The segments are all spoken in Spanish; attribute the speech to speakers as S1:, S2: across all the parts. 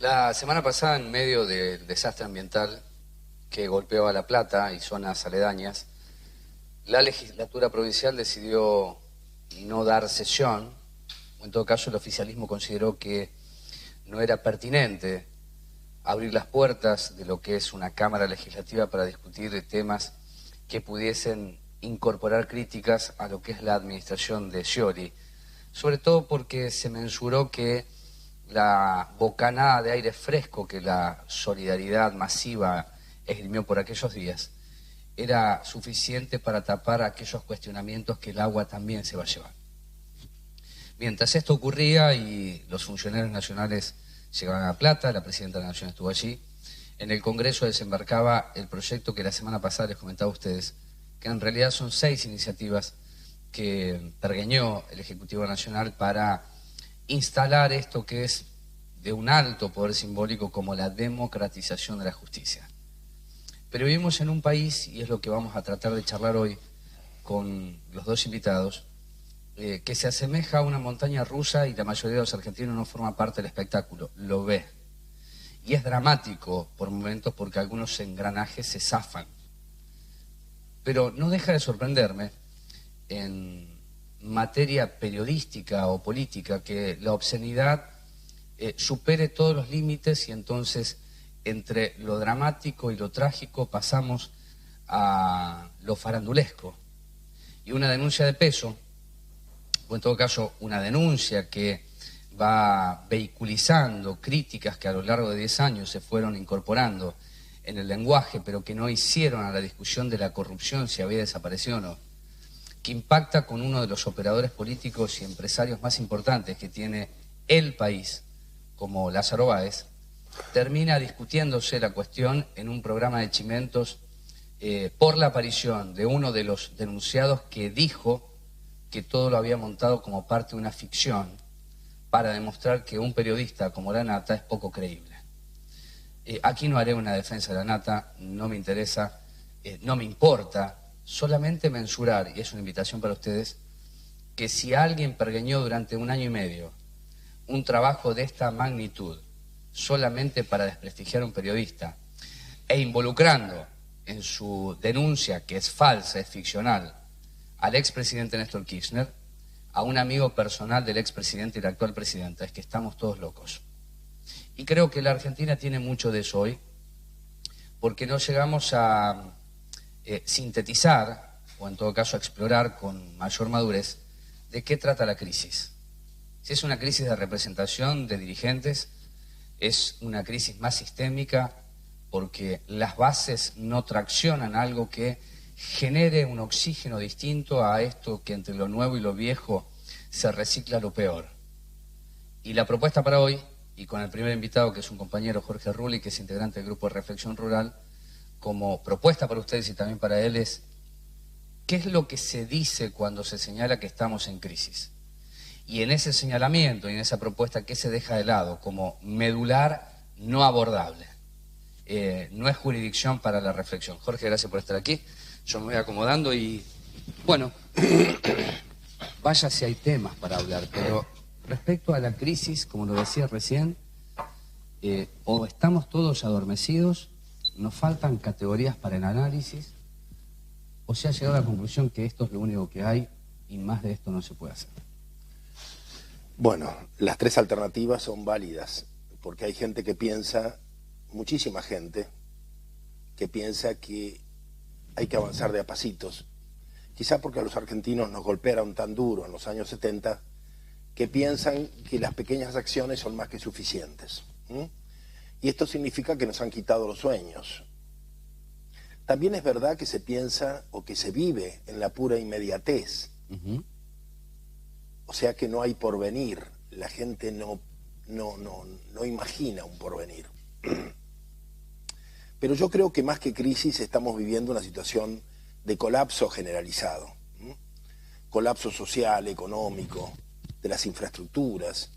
S1: La semana pasada, en medio del desastre ambiental que golpeó a La Plata y zonas aledañas, la legislatura provincial decidió no dar sesión, o en todo caso el oficialismo consideró que no era pertinente abrir las puertas de lo que es una Cámara Legislativa para discutir temas que pudiesen incorporar críticas a lo que es la administración de Scioli, sobre todo porque se mensuró que la bocanada de aire fresco que la solidaridad masiva esgrimió por aquellos días era suficiente para tapar aquellos cuestionamientos que el agua también se va a llevar. Mientras esto ocurría y los funcionarios nacionales llegaban a La Plata, la presidenta de la Nación estuvo allí, en el Congreso desembarcaba el proyecto que la semana pasada les comentaba a ustedes, que en realidad son 6 iniciativas que pergeñó el Ejecutivo Nacional para instalar esto que es de un alto poder simbólico como la democratización de la justicia. Pero vivimos en un país, y es lo que vamos a tratar de charlar hoy con los dos invitados, que se asemeja a una montaña rusa y la mayoría de los argentinos no forma parte del espectáculo, lo ve. Y es dramático por momentos porque algunos engranajes se zafan. Pero no deja de sorprenderme en materia periodística o política que la obscenidad supere todos los límites y entonces entre lo dramático y lo trágico pasamos a lo farandulesco. Y una denuncia de peso, o en todo caso una denuncia que va vehiculizando críticas que a lo largo de 10 años se fueron incorporando en el lenguaje, pero que no hicieron a la discusión de la corrupción si había desaparecido o no, que impacta con uno de los operadores políticos y empresarios más importantes que tiene el país, como Lázaro Báez, termina discutiéndose la cuestión en un programa de Chimentos por la aparición de uno de los denunciados que dijo que todo lo había montado como parte de una ficción para demostrar que un periodista como la Nata es poco creíble. Aquí no haré una defensa de la Nata, no me interesa, no me importa, solamente mensurar, y es una invitación para ustedes, que si alguien pergeñó durante 1 año y medio un trabajo de esta magnitud solamente para desprestigiar a un periodista e involucrando en su denuncia, que es falsa, es ficcional, al expresidente Néstor Kirchner, a un amigo personal del expresidente y la actual presidenta, es que estamos todos locos. Y creo que la Argentina tiene mucho de eso hoy, porque no llegamos a sintetizar, o en todo caso a explorar con mayor madurez, de qué trata la crisis. Si es una crisis de representación de dirigentes, es una crisis más sistémica porque las bases no traccionan algo que genere un oxígeno distinto a esto que entre lo nuevo y lo viejo se recicla lo peor. Y la propuesta para hoy, y con el primer invitado que es un compañero Jorge Rulli, que es integrante del Grupo de Reflexión Rural, como propuesta para ustedes y también para él es, ¿qué es lo que se dice cuando se señala que estamos en crisis? Y en ese señalamiento y en esa propuesta, ¿qué se deja de lado? Como medular no abordable. No es jurisdicción para la reflexión. Jorge, gracias por estar aquí. Yo me voy acomodando y, bueno, vaya si hay temas para hablar, pero respecto a la crisis, como lo decía recién, o estamos todos adormecidos, nos faltan categorías para el análisis, o se ha llegado a la conclusión que esto es lo único que hay y más de esto no se puede hacer.
S2: Bueno, las 3 alternativas son válidas, porque hay gente que piensa, muchísima gente, que piensa que hay que avanzar de a pasitos. Quizá porque a los argentinos nos golpearon tan duro en los años 70, que piensan que las pequeñas acciones son más que suficientes. Y esto significa que nos han quitado los sueños. También es verdad que se piensa o que se vive en la pura inmediatez. O sea que no hay porvenir, la gente no imagina un porvenir. Pero yo creo que más que crisis estamos viviendo una situación de colapso generalizado. Colapso social, económico, de las infraestructuras.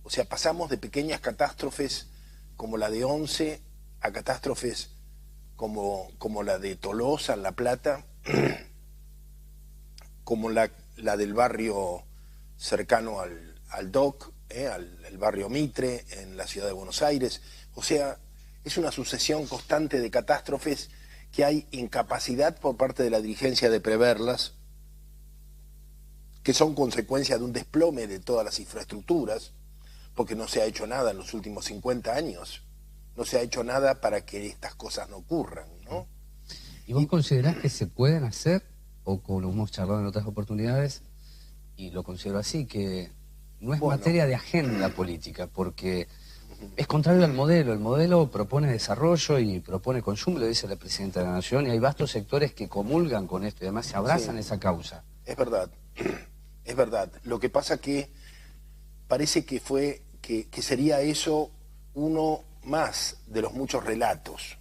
S2: O sea, pasamos de pequeñas catástrofes como la de Once a catástrofes como la de Tolosa en La Plata, como la del barrio cercano al DOC, al barrio Mitre, en la ciudad de Buenos Aires. O sea, es una sucesión constante de catástrofes que hay incapacidad por parte de la dirigencia de preverlas, que son consecuencia de un desplome de todas las infraestructuras, porque no se ha hecho nada en los últimos 50 años. No se ha hecho nada para que estas cosas no ocurran, ¿no?
S1: ¿Y vos considerás que se pueden hacer, o como lo hemos charlado en otras oportunidades, y lo considero así, que no es materia de agenda política, porque es contrario al modelo? El modelo propone desarrollo y propone consumo, lo dice la Presidenta de la Nación, y hay vastos sectores que comulgan con esto y además se abrazan esa causa.
S2: Es verdad, es verdad. Lo que pasa que parece que sería eso uno más de los muchos relatos.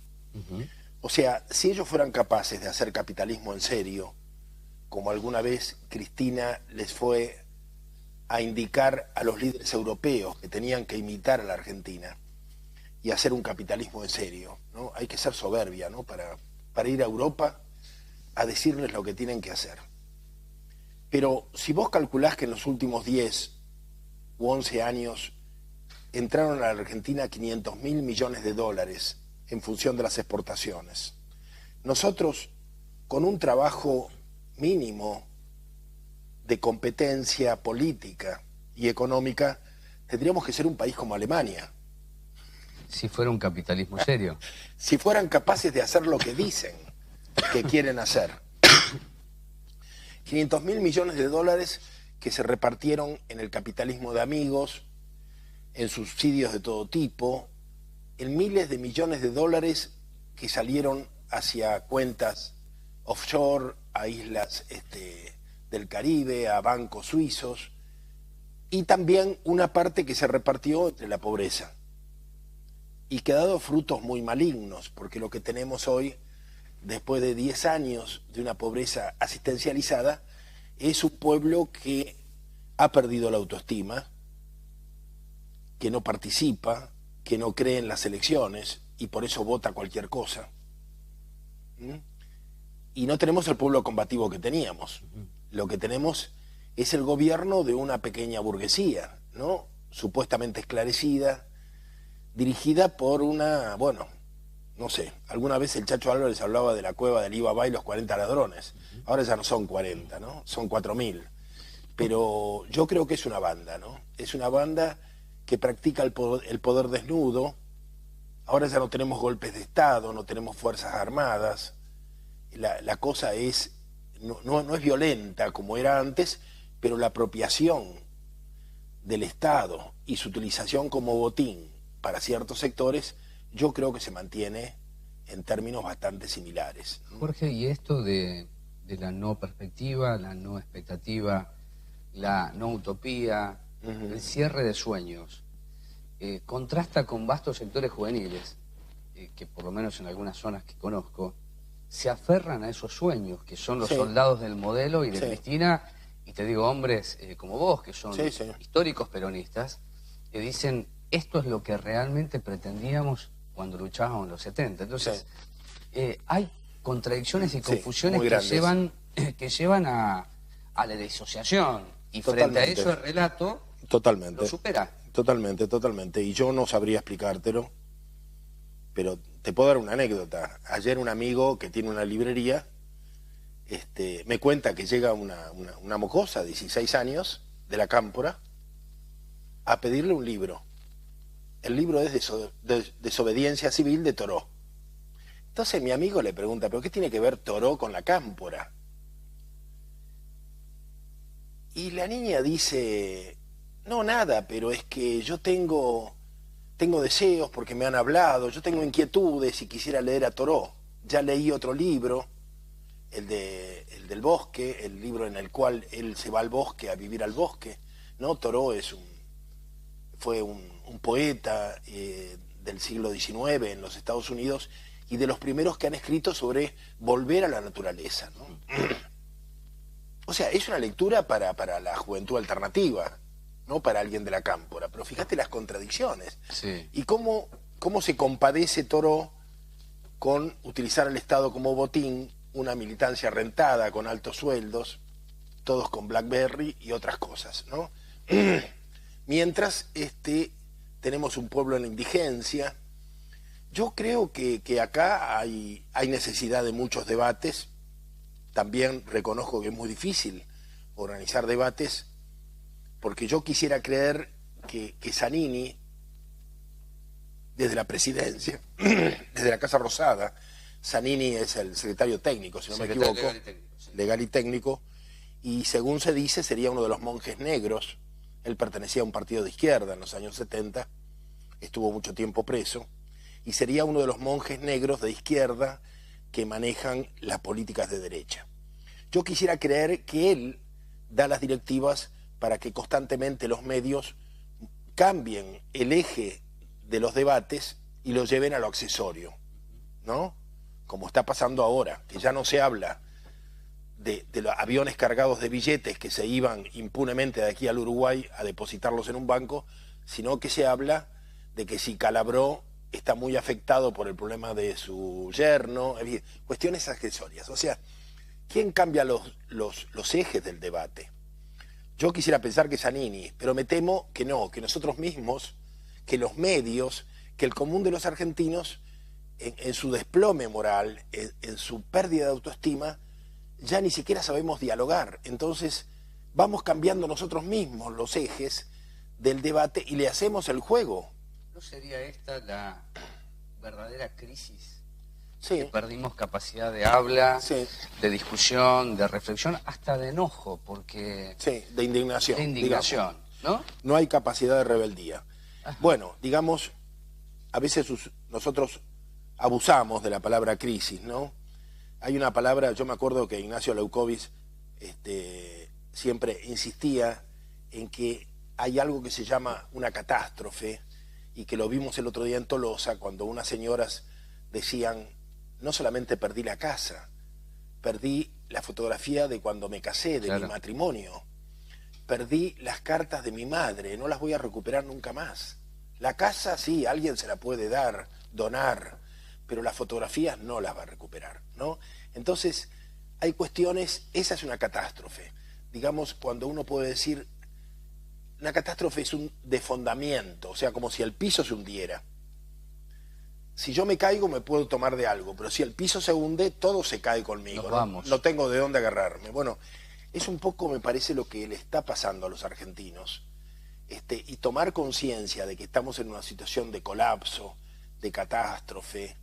S2: O sea, si ellos fueran capaces de hacer capitalismo en serio, como alguna vez Cristina les fue a indicar a los líderes europeos que tenían que imitar a la Argentina y hacer un capitalismo en serio, ¿no? Hay que ser soberbia, ¿no? Para ir a Europa a decirles lo que tienen que hacer. Pero si vos calculás que en los últimos 10 u 11 años entraron a la Argentina 500.000 millones de dólares en función de las exportaciones, nosotros, con un trabajo mínimo de competencia política y económica, tendríamos que ser un país como Alemania.
S1: Si fuera un capitalismo serio.
S2: Si fueran capaces de hacer lo que dicen que quieren hacer. 500.000 millones de dólares que se repartieron en el capitalismo de amigos, en subsidios de todo tipo, en miles de millones de dólares que salieron hacia cuentas offshore, a islas del Caribe, a bancos suizos, y también una parte que se repartió entre la pobreza, y que ha dado frutos muy malignos, porque lo que tenemos hoy, después de 10 años de una pobreza asistencializada, es un pueblo que ha perdido la autoestima, que no participa, que no cree en las elecciones y por eso vota cualquier cosa. Y no tenemos el pueblo combativo que teníamos. Lo que tenemos es el gobierno de una pequeña burguesía, ¿no? Supuestamente esclarecida, dirigida por una, bueno, no sé, alguna vez el Chacho Álvarez hablaba de la cueva del Ibabá y los 40 ladrones. Ahora ya no son 40, ¿no? Son 4.000. Pero yo creo que es una banda, ¿no? Es una banda que practica el poder desnudo. Ahora ya no tenemos golpes de Estado, no tenemos fuerzas armadas. La cosa es, no es violenta como era antes, pero la apropiación del Estado y su utilización como botín para ciertos sectores, yo creo que se mantiene en términos bastante similares.
S1: Jorge, y esto de la no perspectiva, la no expectativa, la no utopía, el cierre de sueños, contrasta con vastos sectores juveniles, que por lo menos en algunas zonas que conozco, se aferran a esos sueños, que son los soldados del modelo y de Cristina, y te digo, hombres como vos, que son históricos peronistas, que dicen, esto es lo que realmente pretendíamos cuando luchábamos en los 70. Entonces, hay contradicciones y confusiones que llevan a la disociación, y frente a eso el relato lo supera.
S2: Totalmente. Y yo no sabría explicártelo, pero te puedo dar una anécdota. Ayer un amigo que tiene una librería me cuenta que llega una mocosa de 16 años de la Cámpora a pedirle un libro. El libro es Desobediencia Civil de Toró. Entonces mi amigo le pregunta, ¿pero qué tiene que ver Toró con la Cámpora? Y la niña dice, no, nada, pero es que yo tengo deseos porque me han hablado, yo tengo inquietudes y quisiera leer a Toró. Ya leí otro libro, el del bosque, el libro en el cual él se va al bosque a vivir al bosque, ¿no? Toró fue un poeta del siglo XIX en los Estados Unidos y de los primeros que han escrito sobre volver a la naturaleza, ¿no? O sea, es una lectura para la juventud alternativa, no para alguien de la Cámpora, pero fíjate las contradicciones.
S1: Sí.
S2: Y cómo se compadece Toró con utilizar al Estado como botín, una militancia rentada con altos sueldos, todos con BlackBerry y otras cosas, ¿no? mientras tenemos un pueblo en la indigencia. Yo creo que acá hay necesidad de muchos debates. También reconozco que es muy difícil organizar debates, porque yo quisiera creer que Zanini, desde la presidencia, desde la Casa Rosada, Zanini es el secretario técnico, si no me equivoco,
S1: legal y técnico, sí.
S2: legal y técnico, y según se dice sería uno de los monjes negros. Él pertenecía a un partido de izquierda en los años 70, estuvo mucho tiempo preso, y sería uno de los monjes negros de izquierda que manejan las políticas de derecha. Yo quisiera creer que él da las directivas para que constantemente los medios cambien el eje de los debates y lo lleven a lo accesorio, ¿no? Como está pasando ahora, que ya no se habla de los aviones cargados de billetes que se iban impunemente de aquí al Uruguay a depositarlos en un banco, sino que se habla de que si Calabró está muy afectado por el problema de su yerno, cuestiones accesorias. O sea, ¿quién cambia los ejes del debate? Yo quisiera pensar que Zanini, pero me temo que no, que nosotros mismos, que los medios, que el común de los argentinos, en su desplome moral, en su pérdida de autoestima, ya ni siquiera sabemos dialogar. Entonces vamos cambiando nosotros mismos los ejes del debate y le hacemos el juego.
S1: ¿No sería esta la verdadera crisis?
S2: Sí.
S1: Que perdimos capacidad de habla,
S2: Sí.
S1: de discusión, de reflexión, hasta de enojo, porque...
S2: Sí, de indignación.
S1: De indignación,
S2: digamos.
S1: ¿no?
S2: No hay capacidad de rebeldía.
S1: Ajá.
S2: Bueno, digamos, a veces nosotros abusamos de la palabra crisis, ¿no? Hay una palabra, yo me acuerdo que Ignacio Leucóvis siempre insistía en que hay algo que se llama una catástrofe, y que lo vimos el otro día en Tolosa, cuando unas señoras decían, no solamente perdí la casa, perdí la fotografía de cuando me casé, de
S1: Claro.
S2: mi matrimonio, perdí las cartas de mi madre, no las voy a recuperar nunca más. La casa sí, alguien se la puede dar, donar, pero las fotografías no las va a recuperar, ¿no? Entonces, hay cuestiones, esa es una catástrofe. Digamos, cuando uno puede decir, una catástrofe es un desfondamiento, o sea, como si el piso se hundiera. Si yo me caigo me puedo tomar de algo, pero si el piso se hunde, todo se cae conmigo.
S1: Nos vamos.
S2: No tengo de dónde agarrarme. Bueno, es un poco, me parece, lo que le está pasando a los argentinos. Y tomar conciencia de que estamos en una situación de colapso, de catástrofe,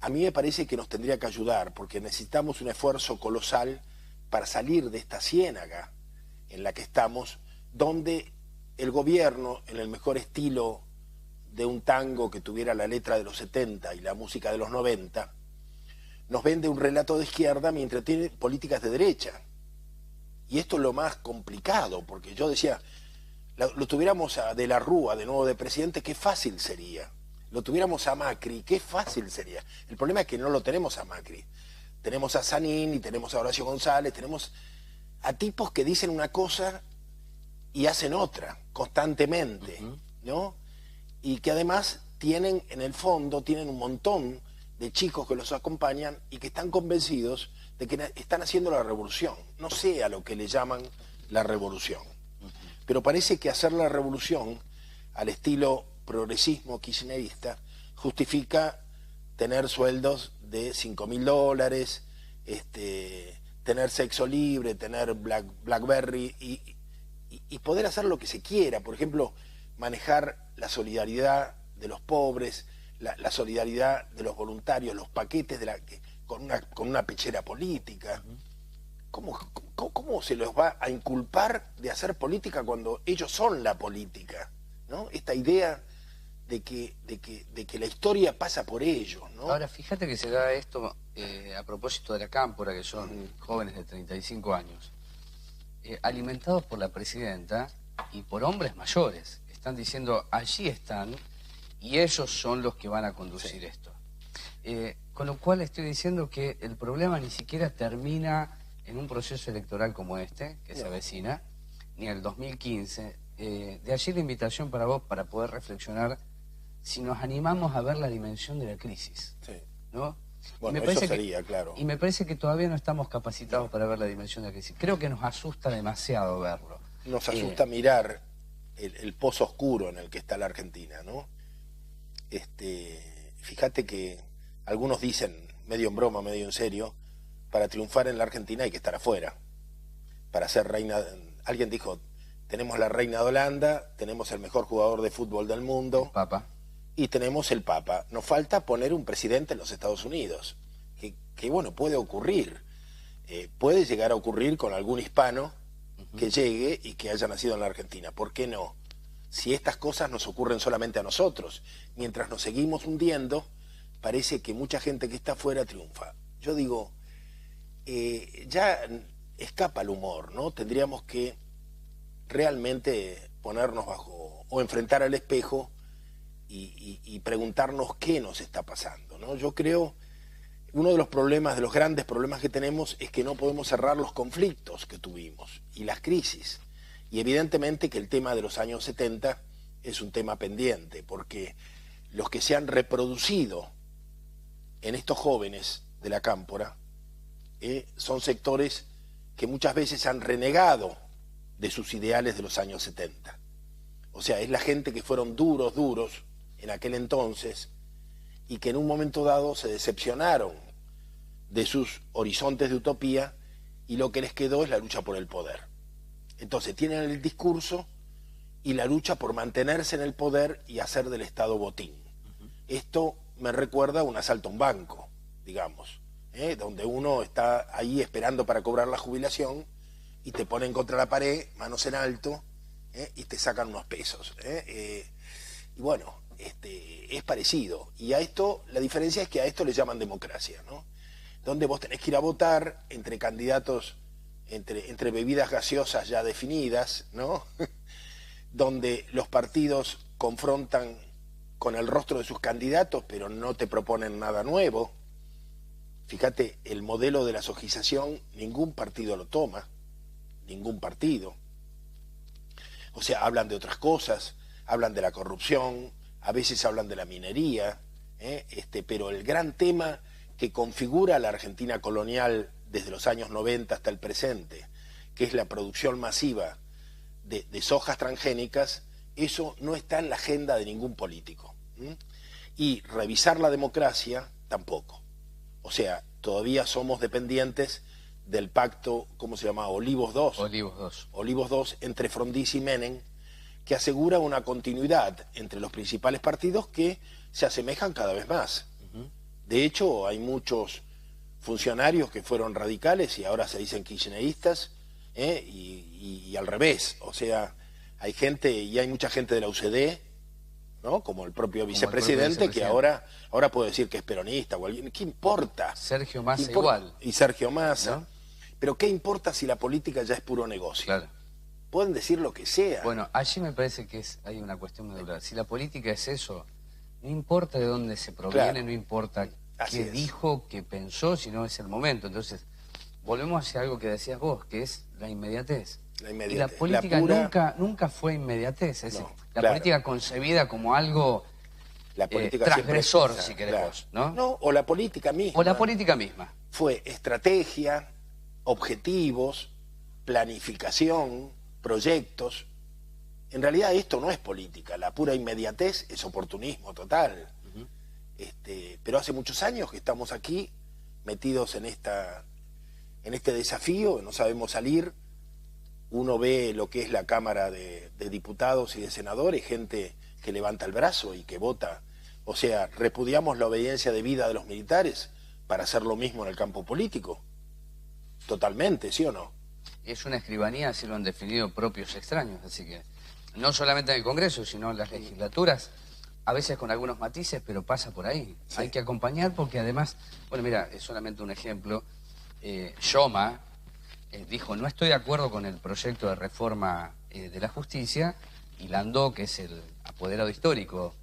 S2: a mí me parece que nos tendría que ayudar, porque necesitamos un esfuerzo colosal para salir de esta ciénaga en la que estamos, donde el gobierno, en el mejor estilo de un tango que tuviera la letra de los 70 y la música de los 90, nos vende un relato de izquierda mientras tiene políticas de derecha. Y esto es lo más complicado, porque yo decía, lo tuviéramos a De la Rúa de nuevo de presidente, qué fácil sería. Lo tuviéramos a Macri, qué fácil sería. El problema es que no lo tenemos a Macri. Tenemos a Zanini, tenemos a Horacio González, tenemos a tipos que dicen una cosa y hacen otra, constantemente, ¿no? Y que además tienen, en el fondo, tienen un montón de chicos que los acompañan y que están convencidos de que están haciendo la revolución. No sé a lo que le llaman la revolución. Pero parece que hacer la revolución al estilo progresismo kirchnerista justifica tener sueldos de $5.000, tener sexo libre, tener Blackberry y poder hacer lo que se quiera. Por ejemplo, manejar la solidaridad de los pobres, la solidaridad de los voluntarios, los paquetes con una pechera política. ¿Cómo se los va a inculpar de hacer política cuando ellos son la política, ¿no? Esta idea de que la historia pasa por ellos, ¿no?
S1: Ahora, fíjate que se da esto a propósito de la Cámpora, que son jóvenes de 35 años, alimentados por la presidenta y por hombres mayores. Están diciendo, allí están, y ellos son los que van a conducir esto. Con lo cual estoy diciendo que el problema ni siquiera termina en un proceso electoral como este, que se avecina, ni en el 2015. De allí la invitación para vos, para poder reflexionar si nos animamos a ver la dimensión de la crisis, ¿no?
S2: Bueno,
S1: eso
S2: sería, claro.
S1: Y me parece que todavía no estamos capacitados para ver la dimensión de la crisis. Creo que nos asusta demasiado verlo.
S2: Nos asusta mirar el pozo oscuro en el que está la Argentina, ¿no? Fíjate que algunos dicen, medio en broma, medio en serio, para triunfar en la Argentina hay que estar afuera. Para ser reina, alguien dijo, tenemos la reina de Holanda, tenemos el mejor jugador de fútbol del mundo.
S1: El Papa.
S2: Y tenemos el Papa. Nos falta poner un presidente en los Estados Unidos, que bueno, puede ocurrir. Puede llegar a ocurrir con algún hispano que llegue y que haya nacido en la Argentina. ¿Por qué no? Si estas cosas nos ocurren solamente a nosotros, mientras nos seguimos hundiendo, parece que mucha gente que está afuera triunfa. Yo digo, ya escapa el humor, ¿no? Tendríamos que realmente ponernos bajo, o enfrentar al espejo y preguntarnos qué nos está pasando, ¿no? Yo creo, uno de los problemas, de los grandes problemas que tenemos, es que no podemos cerrar los conflictos que tuvimos y las crisis. Y evidentemente que el tema de los años 70 es un tema pendiente, porque los que se han reproducido en estos jóvenes de la Cámpora son sectores que muchas veces han renegado de sus ideales de los años 70. O sea, es la gente que fueron duros en aquel entonces y que en un momento dado se decepcionaron de sus horizontes de utopía y lo que les quedó es la lucha por el poder. Entonces tienen el discurso y la lucha por mantenerse en el poder y hacer del Estado botín. Esto me recuerda a un asalto a un banco, digamos, donde uno está ahí esperando para cobrar la jubilación y te ponen contra la pared, manos en alto, y te sacan unos pesos. Y bueno, es parecido. Y a esto, la diferencia es que a esto le llaman democracia, ¿no? Donde vos tenés que ir a votar entre candidatos, entre bebidas gaseosas ya definidas, ¿no? Donde los partidos confrontan con el rostro de sus candidatos, pero no te proponen nada nuevo. Fíjate, el modelo de la sojización, ningún partido lo toma, ningún partido. O sea, hablan de otras cosas, hablan de la corrupción, a veces hablan de la minería, pero el gran tema que configura la Argentina colonial desde los años 90 hasta el presente, que es la producción masiva de sojas transgénicas, eso no está en la agenda de ningún político. Y revisar la democracia tampoco. O sea, todavía somos dependientes del pacto, ¿cómo se llama? Olivos II.
S1: Olivos II.
S2: Olivos II entre Frondizi y Menem, que asegura una continuidad entre los principales partidos que se asemejan cada vez más. De hecho, hay muchos funcionarios que fueron radicales y ahora se dicen kirchneristas, y al revés. O sea, hay gente, y hay mucha gente de la UCD, ¿no? Como el propio vicepresidente, que ahora puede decir que es peronista o alguien. ¿Qué importa?
S1: Sergio Massa igual.
S2: Y Sergio Massa.
S1: ¿No?
S2: Pero ¿qué importa si la política ya es puro negocio?
S1: Claro.
S2: Pueden decir lo que sea.
S1: Bueno, allí me parece que hay una cuestión muy dura. Si la política es eso, no importa de dónde se proviene, claro, no importa qué dijo, qué pensó, sino es el momento. Entonces, volvemos hacia algo que decías vos, que es la inmediatez. La inmediatez. Y la política nunca fue inmediatez. Es decir, la política concebida como algo transgresor, si queremos, ¿no?
S2: No, o la política misma.
S1: O la política misma.
S2: Fue estrategia, objetivos, planificación, proyectos. En realidad esto no es política, la pura inmediatez es oportunismo total. Pero hace muchos años que estamos aquí metidos en este desafío, no sabemos salir. Uno ve lo que es la Cámara de Diputados y de Senadores, gente que levanta el brazo y que vota. O sea, repudiamos la obediencia debida de los militares para hacer lo mismo en el campo político. Totalmente, ¿sí o no?
S1: Es una escribanía, así lo han definido propios extraños, así que no solamente en el Congreso, sino en las legislaturas, a veces con algunos matices, pero pasa por ahí. Sí. Hay que acompañar porque además, bueno, mira, es solamente un ejemplo, Yoma dijo, no estoy de acuerdo con el proyecto de reforma de la justicia, y Landó, que es el apoderado histórico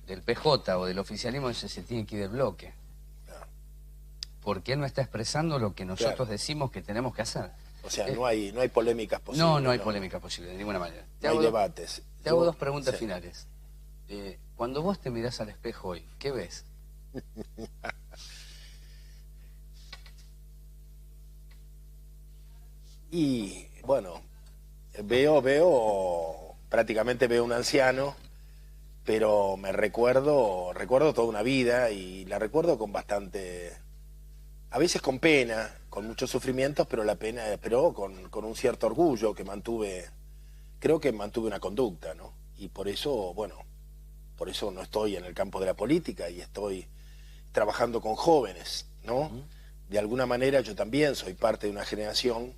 S1: del PJ o del oficialismo, dice, se tiene que ir del bloque. Porque él no está expresando lo que nosotros decimos que tenemos que hacer.
S2: O sea, no hay polémicas posibles.
S1: No hay polémicas posibles, de ninguna manera.
S2: No hay debates.
S1: Te hago dos preguntas finales. Cuando vos te mirás al espejo hoy, ¿qué ves?
S2: Y, bueno, prácticamente veo un anciano, pero recuerdo toda una vida y la recuerdo con bastante, a veces con pena, con muchos sufrimientos, pero con un cierto orgullo que creo que mantuve una conducta, ¿no? Y por eso no estoy en el campo de la política y estoy trabajando con jóvenes, ¿no? De alguna manera yo también soy parte de una generación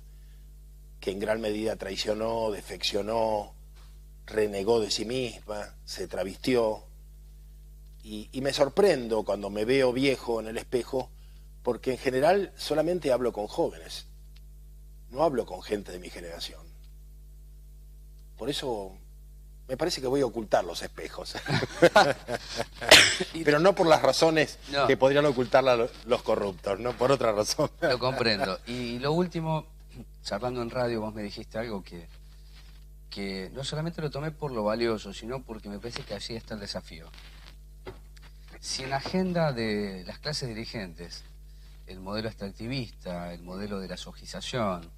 S2: que en gran medida traicionó, defeccionó, renegó de sí misma, se travestió. Y me sorprendo cuando me veo viejo en el espejo, porque en general solamente hablo con jóvenes, no hablo con gente de mi generación. Por eso me parece que voy a ocultar los espejos. Pero no por las razones que podrían ocultar los corruptos, no por otra razón.
S1: Lo comprendo. Y lo último, charlando en radio, vos me dijiste algo que no solamente lo tomé por lo valioso, sino porque me parece que allí está el desafío. Si en la agenda de las clases dirigentes, el modelo extractivista, el modelo de la sojización,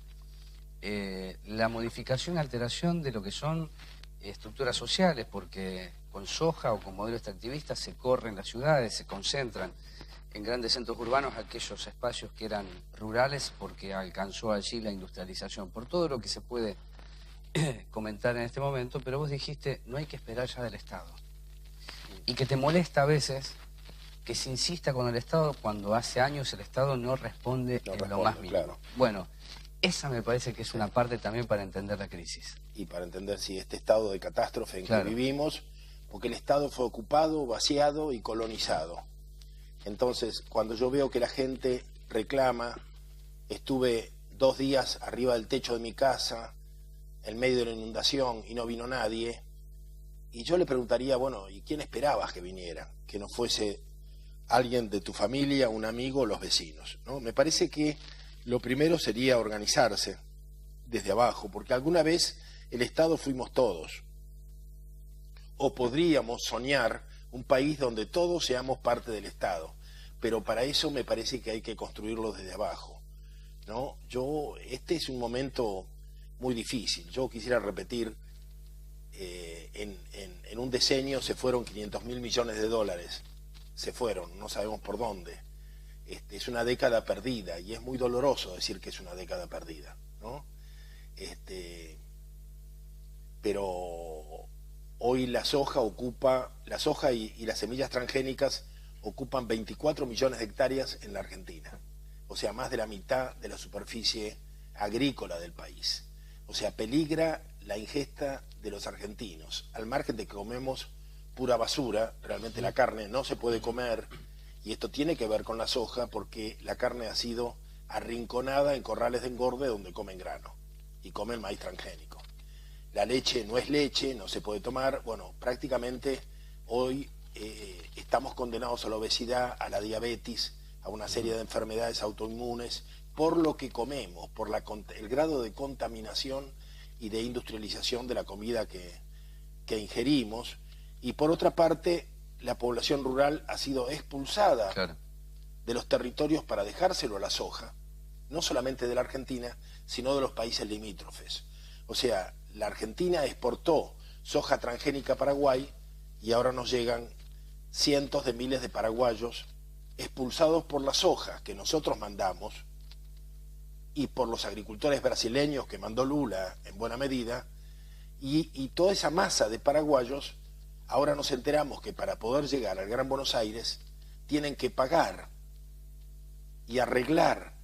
S1: la modificación, alteración de lo que son estructuras sociales, porque con soja o con modelo extractivista se corren las ciudades, se concentran en grandes centros urbanos aquellos espacios que eran rurales porque alcanzó allí la industrialización, por todo lo que se puede comentar en este momento, pero vos dijiste, no hay que esperar ya del Estado. Y que te molesta a veces que se insista con el Estado cuando hace años el Estado no responde lo más mínimo. Claro. Bueno, esa me parece que es una parte también para entender la crisis.
S2: Y para entender este estado de catástrofe en que vivimos, porque el Estado fue ocupado, vaciado y colonizado. Entonces, cuando yo veo que la gente reclama, estuve 2 días arriba del techo de mi casa, en medio de la inundación, y no vino nadie, y yo le preguntaría, bueno, ¿y quién esperabas que viniera? Que no fuese alguien de tu familia, un amigo o los vecinos, ¿no? Me parece que lo primero sería organizarse desde abajo, porque alguna vez el Estado fuimos todos. O podríamos soñar un país donde todos seamos parte del Estado, pero para eso me parece que hay que construirlo desde abajo, ¿no? Este es un momento muy difícil. Yo quisiera repetir, en un decenio se fueron 500.000 millones de dólares, se fueron, no sabemos por dónde. Es una década perdida y es muy doloroso decir que es una década perdida, ¿no? Pero hoy la soja y las semillas transgénicas ocupan 24 millones de hectáreas en la Argentina, o sea, más de la mitad de la superficie agrícola del país. O sea, peligra la ingesta de los argentinos, al margen de que comemos pura basura. Realmente la carne no se puede comer, y esto tiene que ver con la soja, porque la carne ha sido arrinconada en corrales de engorde donde comen grano y comen maíz transgénico. La leche no es leche, no se puede tomar. Bueno, prácticamente hoy estamos condenados a la obesidad, a la diabetes, a una serie de enfermedades autoinmunes por lo que comemos, por el grado de contaminación y de industrialización de la comida que ingerimos. Y por otra parte, la población rural ha sido expulsada de los territorios para dejárselo a la soja, no solamente de la Argentina, sino de los países limítrofes. O sea, la Argentina exportó soja transgénica a Paraguay y ahora nos llegan cientos de miles de paraguayos expulsados por la soja que nosotros mandamos y por los agricultores brasileños que mandó Lula en buena medida, y toda esa masa de paraguayos. Ahora nos enteramos que para poder llegar al Gran Buenos Aires tienen que pagar y arreglar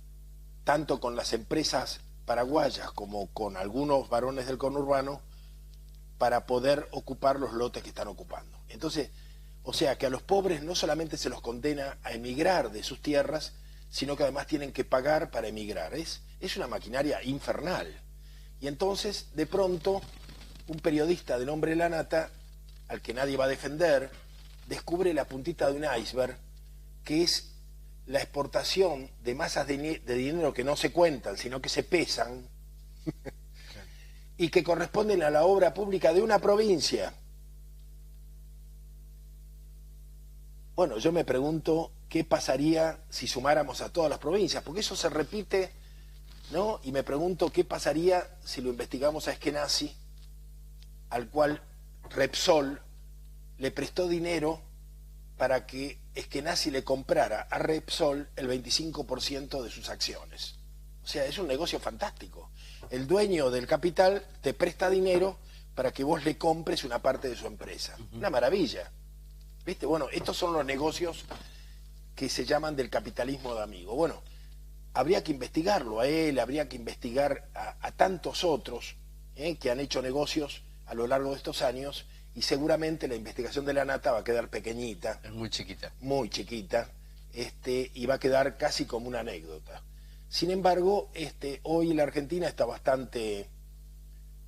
S2: tanto con las empresas paraguayas como con algunos varones del conurbano para poder ocupar los lotes que están ocupando. Entonces, o sea que a los pobres no solamente se los condena a emigrar de sus tierras, sino que además tienen que pagar para emigrar. Es una maquinaria infernal. Y entonces, de pronto, un periodista de nombre Lanata, al que nadie va a defender, descubre la puntita de un iceberg, que es la exportación de masas de dinero que no se cuentan, sino que se pesan, y que corresponden a la obra pública de una provincia. Bueno, yo me pregunto qué pasaría si sumáramos a todas las provincias, porque eso se repite ¿no? Y me pregunto qué pasaría si lo investigamos a Eskenazi, al cual Repsol le prestó dinero para que Eskenazi le comprara a Repsol el 25% de sus acciones. O sea, es un negocio fantástico. El dueño del capital te presta dinero para que vos le compres una parte de su empresa. Una maravilla. ¿Viste? Bueno, estos son los negocios que se llaman del capitalismo de amigo. Bueno, habría que investigarlo a él, habría que investigar a tantos otros que han hecho negocios a lo largo de estos años, y seguramente la investigación de la Nata va a quedar pequeñita.
S1: Es muy chiquita.
S2: Muy chiquita, y va a quedar casi como una anécdota. Sin embargo, hoy la Argentina está bastante,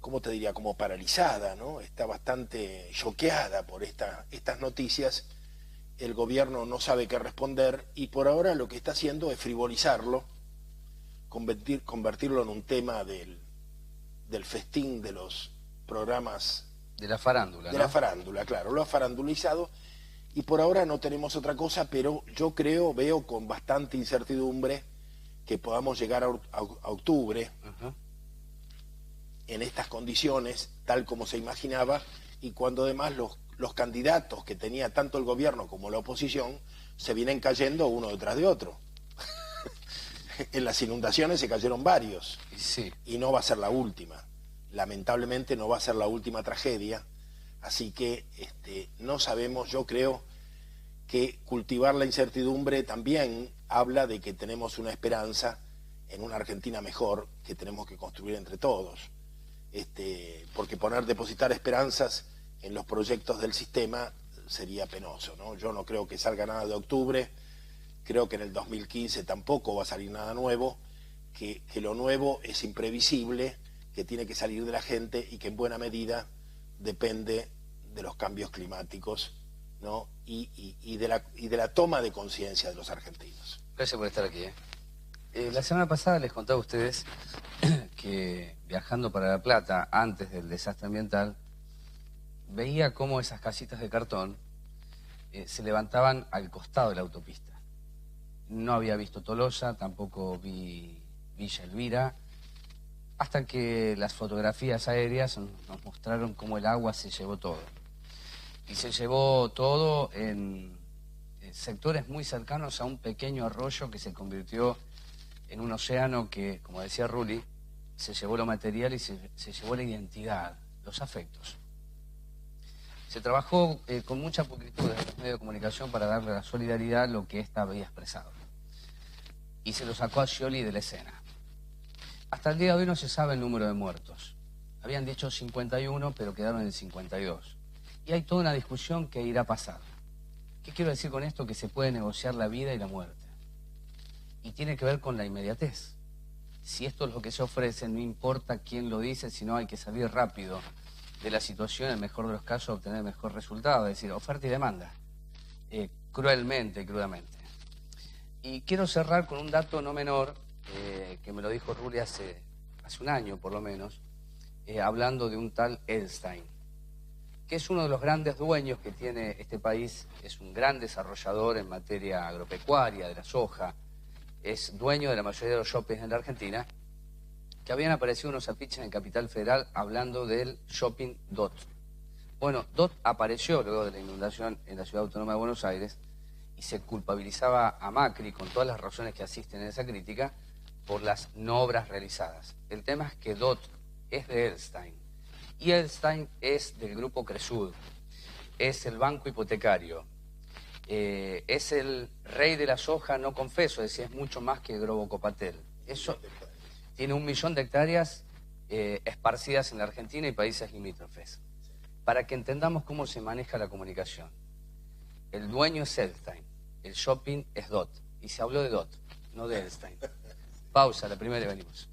S2: ¿cómo te diría?, como paralizada, ¿no? Está bastante choqueada por estas noticias. El gobierno no sabe qué responder y por ahora lo que está haciendo es frivolizarlo, convertirlo en un tema del festín de los programas...
S1: De la farándula,
S2: De
S1: ¿no?
S2: la farándula, claro, lo ha farandulizado y por ahora no tenemos otra cosa, pero yo veo con bastante incertidumbre que podamos llegar a octubre en estas condiciones, tal como se imaginaba, y cuando además los candidatos que tenía tanto el gobierno como la oposición se vienen cayendo uno detrás de otro. En las inundaciones se cayeron varios,
S1: sí.
S2: Y no va a ser la última. Lamentablemente no va a ser la última tragedia, así que no sabemos. Yo creo que cultivar la incertidumbre también habla de que tenemos una esperanza en una Argentina mejor que tenemos que construir entre todos, porque depositar esperanzas en los proyectos del sistema sería penoso, ¿no? Yo no creo que salga nada de octubre, creo que en el 2015 tampoco va a salir nada nuevo, que lo nuevo es imprevisible, que tiene que salir de la gente y que en buena medida depende de los cambios climáticos, ¿no? y de la toma de conciencia de los argentinos.
S1: Gracias por estar aquí. La semana pasada les contaba a ustedes que viajando para La Plata, antes del desastre ambiental, veía cómo esas casitas de cartón se levantaban al costado de la autopista. No había visto Tolosa, tampoco vi Villa Elvira, hasta que las fotografías aéreas nos mostraron cómo el agua se llevó todo. Y se llevó todo en sectores muy cercanos a un pequeño arroyo que se convirtió en un océano que, como decía Rulli, se llevó lo material y se llevó la identidad, los afectos. Se trabajó con mucha pulcritud desde los medios de comunicación para darle a la solidaridad lo que ésta había expresado. Y se lo sacó a Scioli de la escena. Hasta el día de hoy no se sabe el número de muertos. Habían dicho 51, pero quedaron en 52. Y hay toda una discusión que irá a pasar. ¿Qué quiero decir con esto? Que se puede negociar la vida y la muerte. Y tiene que ver con la inmediatez. Si esto es lo que se ofrece, no importa quién lo dice, sino hay que salir rápido de la situación, en el mejor de los casos, obtener el mejor resultado. Es decir, oferta y demanda. Cruelmente, crudamente. Y quiero cerrar con un dato no menor, que me lo dijo Rulli hace un año por lo menos, hablando de un tal Edelstein, que es uno de los grandes dueños que tiene este país, es un gran desarrollador en materia agropecuaria, de la soja, es dueño de la mayoría de los shoppings en la Argentina, que habían aparecido unos afiches en Capital Federal hablando del shopping DOT. Bueno, DOT apareció luego de la inundación en la Ciudad Autónoma de Buenos Aires y se culpabilizaba a Macri, con todas las razones que asisten en esa crítica, por las no obras realizadas. El tema es que DOT es de Edelstein, y Edelstein es del grupo Cresud, es el banco hipotecario, es el rey de la soja no confeso, es decir, es mucho más que Grobo Copatel. Eso tiene 1 millón de hectáreas esparcidas en la Argentina y países limítrofes. Para que entendamos cómo se maneja la comunicación. El dueño es Edelstein, el shopping es DOT, y se habló de DOT, no de Edelstein. Pausa, la primera y venimos.